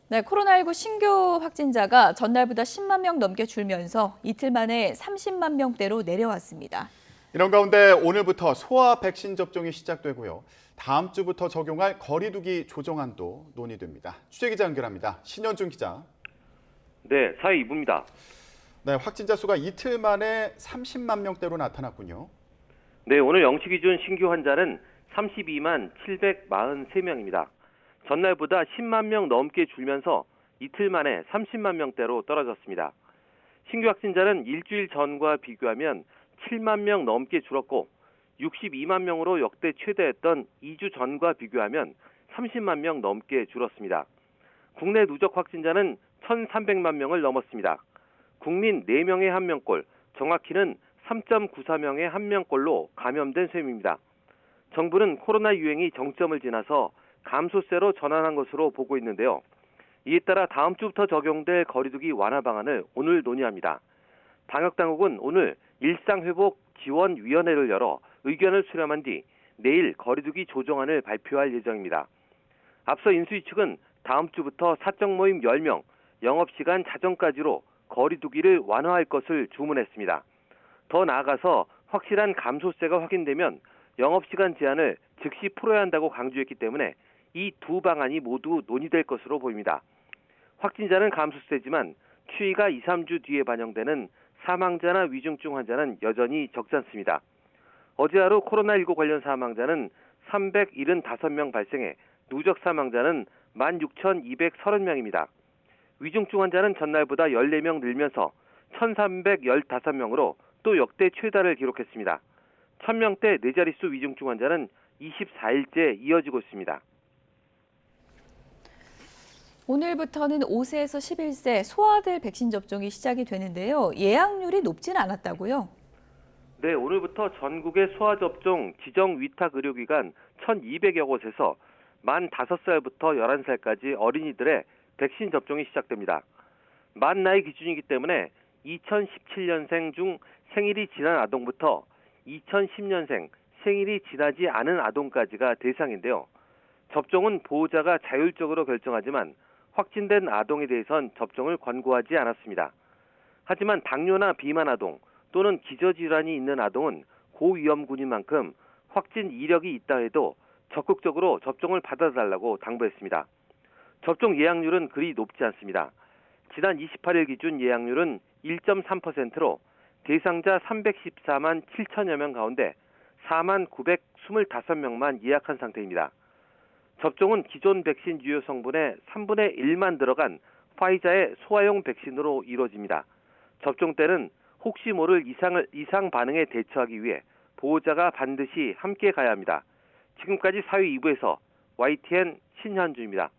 네, 코로나19 신규 확진자가 전날보다 10만 명 넘게 줄면서 이틀 만에 30만 명대로 내려왔습니다. 이런 가운데 오늘부터 소아 백신 접종이 시작되고요. 다음 주부터 적용할 거리두기 조정안도 논의됩니다. 취재기자 연결합니다. 신현준 기자. 네, 사회 2부입니다. 네, 확진자 수가 이틀 만에 30만 명대로 나타났군요. 네, 오늘 0시 기준 신규 환자는 32만 743명입니다. 전날보다 10만 명 넘게 줄면서 이틀 만에 30만 명대로 떨어졌습니다. 신규 확진자는 일주일 전과 비교하면 7만 명 넘게 줄었고 62만 명으로 역대 최대였던 2주 전과 비교하면 30만 명 넘게 줄었습니다. 국내 누적 확진자는 1,300만 명을 넘었습니다. 국민 4명에 1명꼴, 정확히는 3.94명에 1명꼴로 감염된 셈입니다. 정부는 코로나 유행이 정점을 지나서 감소세로 전환한 것으로 보고 있는데요. 이에 따라 다음 주부터 적용될 거리두기 완화 방안을 오늘 논의합니다. 방역당국은 오늘 일상회복지원위원회를 열어 의견을 수렴한 뒤 내일 거리두기 조정안을 발표할 예정입니다. 앞서 인수위 측은 다음 주부터 사적 모임 10명, 영업시간 자정까지로 거리두기를 완화할 것을 주문했습니다. 더 나아가서 확실한 감소세가 확인되면 영업시간 제한을 즉시 풀어야 한다고 강조했기 때문에 이 두 방안이 모두 논의될 것으로 보입니다. 확진자는 감소세지만 추이가 2, 3주 뒤에 반영되는 사망자나 위중증 환자는 여전히 적지 않습니다. 어제 하루 코로나19 관련 사망자는 375명 발생해 누적 사망자는 16,230명입니다. 위중증 환자는 전날보다 14명 늘면서 1,315명으로 또 역대 최다를 기록했습니다. 1,000명대 네 자릿수 위중증 환자는 24일째 이어지고 있습니다. 오늘부터는 5세에서 11세 소아들 백신 접종이 시작이 되는데요. 예약률이 높진 않았다고요? 네, 오늘부터 전국의 소아 접종 지정 위탁 의료기관 1,200여 곳에서 만 5살부터 11살까지 어린이들의 백신 접종이 시작됩니다. 만 나이 기준이기 때문에 2017년생 중 생일이 지난 아동부터 2010년생 생일이 지나지 않은 아동까지가 대상인데요. 접종은 보호자가 자율적으로 결정하지만 확진된 아동에 대해선 접종을 권고하지 않았습니다. 하지만 당뇨나 비만 아동 또는 기저질환이 있는 아동은 고위험군인 만큼 확진 이력이 있다 해도 적극적으로 접종을 받아달라고 당부했습니다. 접종 예약률은 그리 높지 않습니다. 지난 28일 기준 예약률은 1.3%로 대상자 314만 7천여 명 가운데 4만 925명만 예약한 상태입니다. 접종은 기존 백신 유효 성분의 3분의 1만 들어간 화이자의 소아용 백신으로 이루어집니다. 접종 때는 혹시 모를 이상 반응에 대처하기 위해 보호자가 반드시 함께 가야 합니다. 지금까지 사회 2부에서 YTN 신현주입니다.